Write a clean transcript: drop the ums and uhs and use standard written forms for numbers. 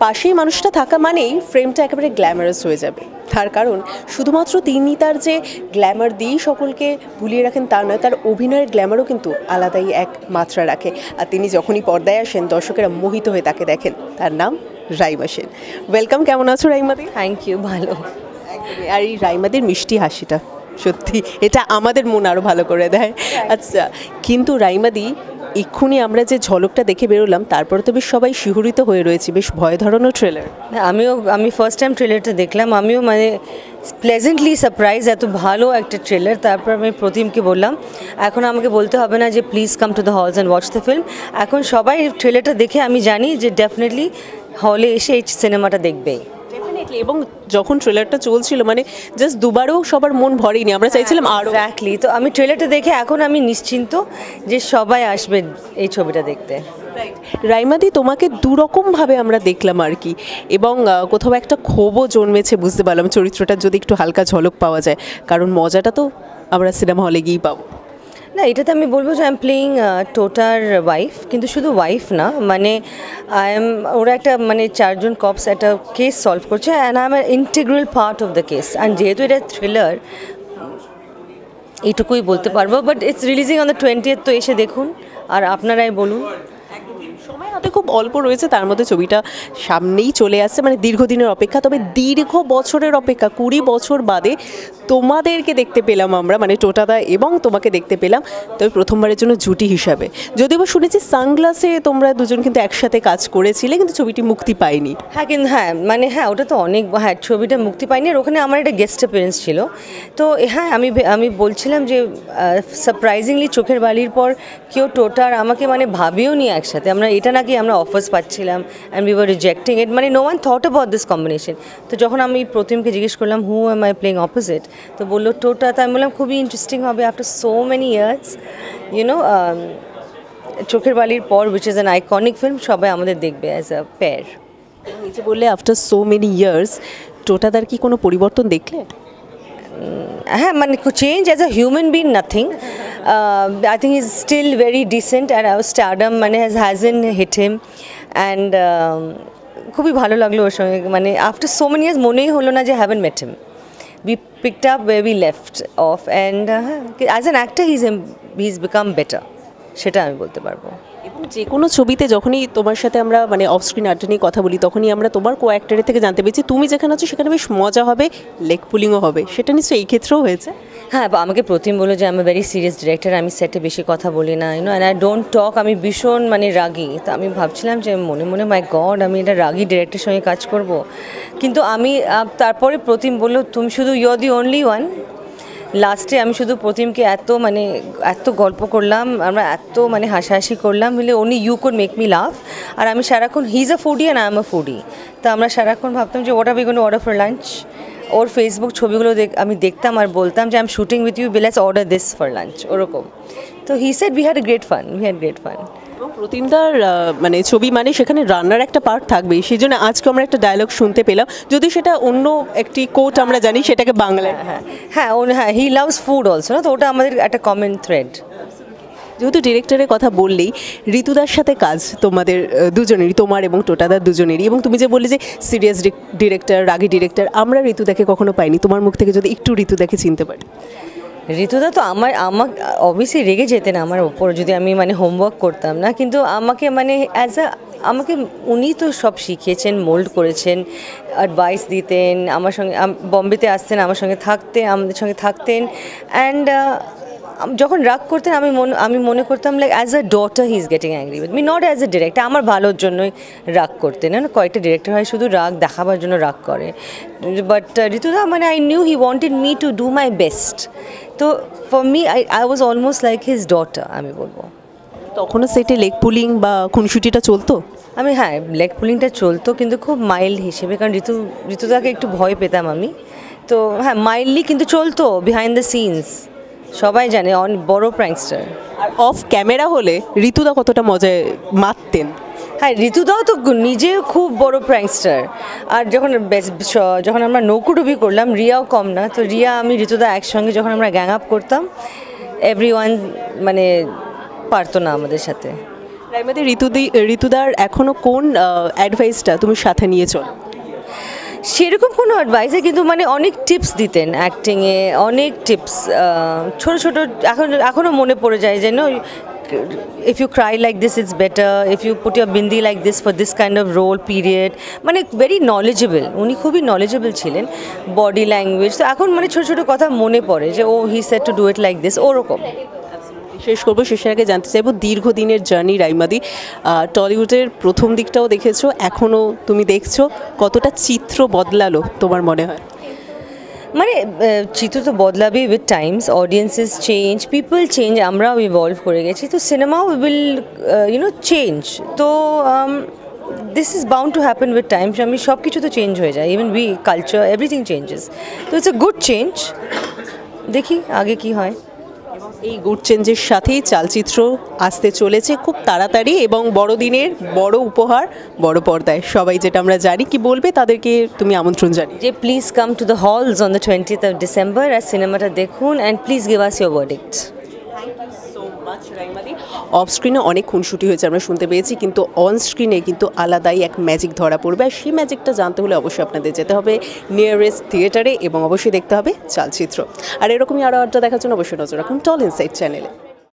পাশেই মানুষটা থাকা মানেই ফ্রেমটা একেবারে গ্ল্যামারাস হয়ে যাবে। তার কারণ শুধুমাত্র তিনি তার যে গ্ল্যামার দিয়েই সকলকে ভুলিয়ে রাখেন তা নয়, তার অভিনয়ের গ্ল্যামারও কিন্তু আলাদাই এক মাত্রা রাখে। আর তিনি যখনই পর্দায় আসেন দর্শকেরা মোহিত হয়ে তাকে দেখেন। তার নাম রাইমা সেন। ওয়েলকাম, কেমন আছো রাইমাদি? থ্যাংক ইউ, ভালো। আর এই রাইমাদির মিষ্টি হাসিটা সত্যি এটা আমাদের মন আরও ভালো করে দেয়। আচ্ছা, কিন্তু রাইমাদি এক্ষুনি আমরা যে ঝলকটা দেখে বেরোলাম তারপরে তো বেশ সবাই শিহরিত হয়ে রয়েছে, বেশ ভয় ধরানো ট্রেলার। আমি ফার্স্ট টাইম ট্রেলারটা দেখলাম, আমিও মানে প্লেজেন্টলি সারপ্রাইজ, এত ভালো একটা ট্রেলার। তারপর আমি প্রতিমকে বললাম এখন আমাকে বলতে হবে না যে please come to the halls and watch the film. এখন সবাই ট্রেলারটা দেখে আমি জানি যে ডেফিনেটলি হলে এসে এই সিনেমাটা দেখবেই। এবং যখন ট্রেলারটা চলছিল মানে জাস্ট দুবারও সবার মন ভরেনি, আমরা চাইছিলাম আরও। এক্স্যাক্টলি, তো আমি ট্রেলারটা দেখে এখন আমি নিশ্চিন্ত যে সবাই আসবে এই ছবিটা দেখতে। রাইমাদি, তোমাকে দুরকমভাবে আমরা দেখলাম আর কি, এবং কোথাও একটা ক্ষোভও জন্মেছে বুঝতে পারলাম চরিত্রটার যদি একটু হালকা ঝলক পাওয়া যায়, কারণ মজাটা তো আমরা সিনেমা হলে গিয়েই পাবো। না, এটাতে আমি বলবো যে আই এম প্লেয়িং টোটার ওয়াইফ, কিন্তু শুধু ওয়াইফ না, মানে ওরা একটা মানে 4 জন কপস একটা কেস সলভ করছে and I am an integral part of the case. And যেহেতু এটা থ্রিলার এইটুকুই বলতে পারবো, but it's releasing on the 20th, তো এসে দেখুন আর আপনারাই বলুন। সময় হাতে খুব অল্প রয়েছে, তার মধ্যে ছবিটা সামনেই চলে আসছে, মানে দীর্ঘদিনের অপেক্ষা, তবে দীর্ঘ বছরের অপেক্ষা 20 বছর বাদে তোমাদেরকে দেখতে পেলাম আমরা, মানে টোটাদা এবং তোমাকে দেখতে পেলাম, তবে প্রথমবারের জন্য জুটি হিসাবে। যদিও বা শুনেছি সানগ্লাসে তোমরা দুজন কিন্তু একসাথে কাজ করেছিলে, কিন্তু ছবিটি মুক্তি পায়নি। হ্যাঁ, কিন্তু হ্যাঁ ওটা তো অনেক, হ্যাঁ ছবিটা মুক্তি পায়নি, আর ওখানে আমার একটা গেস্ট অ্যাপিয়ারেন্স ছিল। তো হ্যাঁ আমি বলছিলাম যে সারপ্রাইজিংলি চোখের বালির পর কেউ টোটার আমাকে মানে ভাবিও নি একসাথে। এটা নাকি আমরা অফার্স পাচ্ছিলাম and we were rejecting it, মানে no one thought about this combination. তো যখন আমি প্রতিমকে জিজ্ঞেস করলাম who am I playing opposite, তো বললো টোটা। তো আমি বললাম খুবই ইন্টারেস্টিং হবে after so many years, you know চোখের বালির পর, which is an iconic film, সবাই আমাদের দেখবে অ্যাজ আ পেয়ার। নিচে বললে আফটার সো মেনি ইয়ার্স, টোটাদার কি কোনো পরিবর্তন দেখলে? হ্যাঁ, মানে change as a human being nothing. I think he's still very decent and our stardom মানে hasn't hit him and খুবই ভালো লাগলো ওর সঙ্গে, মানে আফটার সো মেনি ইয়ার্স মনেই হলো না যে haven't met him. We picked up where we left off and as an actor he's become better, সেটা আমি বলতে পারবো। এবং যে কোনো ছবিতে যখনই তোমার সাথে আমরা মানে অফ স্ক্রিন আড্ডা নিয়ে কথা বলি তখনই আমরা তোমার কো অ্যাক্টরের থেকে জানতে পেরেছি তুমি যেখানে আছো সেখানে বেশ মজা হবে, লেগ পুলিংও হবে, সেটা নিশ্চয়ই এই ক্ষেত্রেও হয়েছে। হ্যাঁ, আমাকে প্রতিম বললো যে আমি ভেরি সিরিয়াস ডিরেক্টর, আমি সেটে বেশি কথা বলি না, you know, and I don't talk, আমি ভীষণ মানে রাগি। তো আমি ভাবছিলাম যে মনে মনে মাই গড আমি এটা রাগি ডিরেক্টরের সঙ্গে কাজ করব, কিন্তু আমি তারপরে প্রতিম বললো তুমি শুধু you are the only one. লাস্টে আমি শুধু প্রতিমকে এত গল্প করলাম, আমরা এত মানে হাসাহাসি করলাম, বলে only you could make me love. আর আমি সারাক্ষণ he is a foodie and I am a foodie, তো আমরা সারাক্ষণ ভাবতাম যে what are we going to order for lunch. ওর ফেসবুক ছবিগুলো আমি দেখতাম আর বলতাম যে I am shooting with you, let's order this for lunch, ওরকম। তো he said we had great fun. এবং প্রতিমদার মানে ছবি মানে সেখানে রান্নার একটা পার্ট থাকবেই, সেই জন্য আজকে আমরা একটা ডায়লগ শুনতে পেলাম, যদি সেটা অন্য একটি কোট আমরা জানি সেটাকে বাংলায়। হ্যাঁ হি লাভস ফুড অলসো, না, তো ওটা আমাদের একটা কমন থ্রেড। যেহেতু ডিরেক্টরের কথা বললেই, ঋতুদার সাথে কাজ তোমাদের দুজনেরই, তোমার এবং টোটাদার দুজনেরই, এবং তুমি যে বললে যে সিরিয়াস ডিরেক্টর, রাগী ডিরেক্টর, আমরা ঋতুদাকে কখনো পাইনি, তোমার মুখ থেকে যদি একটু ঋতুদাকে চিনতে পারি। ঋতুদা তো আমার অবভিয়াসলি রেগে যেতেন আমার ওপর যদি আমি মানে হোমওয়ার্ক করতাম না, কিন্তু আমাকে মানে আমাকে উনি তো সব শিখিয়েছেন, মোল্ড করেছেন, অ্যাডভাইস দিতেন, আমার সঙ্গে বম্বেতে আসতেন, আমাদের সঙ্গে থাকতেন অ্যান্ড যখন রাগ করতেন আমি মনে করতাম like as a daughter he is getting angry with me, not as a director. আমার ভালোর জন্যই রাগ করতেন, না কয়েকটা ডিরেক্টর হয় শুধু রাগ দেখাবার জন্য রাগ করে, বাট ঋতুদা মানে I knew he wanted me to do my best, তো for me I was almost like his daughter আমি বলবো। তখনও সেটে লেগ পুলিং বা খুনসুটিটা চলতো? হ্যাঁ, লেগ পুলিংটা চলতো, কিন্তু খুব মাইল্ড হিসেবে, কারণ ঋতুদাকে একটু ভয় পেতাম আমি, তো হ্যাঁ মাইল্ডলি কিন্তু চলতো বিহাইন্ড দ্য সিনস, সবাই জানে বড় প্র্যাঙ্কস্টার। আর অফ ক্যামেরা হলে ঋতুদা কতটা মজায় মারতেন? হ্যাঁ, ঋতুদাও তো নিজে খুব বড় প্র্যাঙ্কস্টার, আর যখন আমরা নৌকুডুবি করলাম, রিয়াও কম না, তো ঋতুদা একসঙ্গে যখন আমরা গ্যাং আপ করতাম, এভরিওয়ান মানে পারতো না আমাদের সাথে। রাইমাদি, ঋতুদার এখনো কোন অ্যাডভাইসটা তুমি সাথে নিয়েছো? সেরকম কোনো অ্যাডভাইসে কিন্তু মানে অনেক টিপস দিতেন অ্যাক্টিংয়ে, অনেক টিপস ছোটো ছোটো এখনও মনে পড়ে যায় যেন, if you cry like this it's better, if you put your bindi like this for this kind of role period, মানে ভেরি নলেজেবল, উনি খুবই নলেজেবল ছিলেন, বডি ল্যাঙ্গুয়েজ। তো এখন মানে ছোটো ছোটো কথা মনে পড়ে যে ও he said to do it like this, ওরকম। শেষ করবো, শেষের আগে জানতে চাইবো দীর্ঘদিনের জার্নি রাইমাদি, টলিউডের প্রথম দিকটাও দেখেছো, এখনও তুমি দেখছো, কতটা চিত্র বদলালো তোমার মনে হয়? মানে চিত্র তো বদলাবে with Times, audiences change, people change, আমরাও ইভলভ করে গেছি, তো সিনেমাও উইল চেঞ্জ। তো this is bound to happen with Times. আমি সব কিছু তো চেঞ্জ হয়ে যায়, even we culture, everything changes. তো ইটস এ গুড চেঞ্জ, দেখি আগে কি হয়। এই গুড চেঞ্জের সাথেই চালচিত্র আসতে চলেছে খুব তাড়াতাড়ি, এবং বড়দিনের বড় উপহার বড় পর্দায়, সবাই যেটা আমরা জানি। কি বলবে তাদেরকে তুমি আমন্ত্রণ জানি? যে please come to the halls on the 20th of December আর সিনেমাটা দেখুন, and please give us your verdict. Off স্ক্রিনে অনেক খুনসুটি হয়েছে আমরা শুনতে পেয়েছি, কিন্তু অন স্ক্রিনে কিন্তু আলাদাই এক ম্যাজিক ধরা পড়বে, আর সেই ম্যাজিকটা জানতে হলে অবশ্যই আপনাদের যেতে হবে নিয়ারেস্ট থিয়েটারে, এবং অবশ্যই দেখতে হবে চালচিত্র। আর এরকমই আরও আড্ডা দেখার জন্য অবশ্যই নজর রাখুন টল ইনসাইট চ্যানেলে।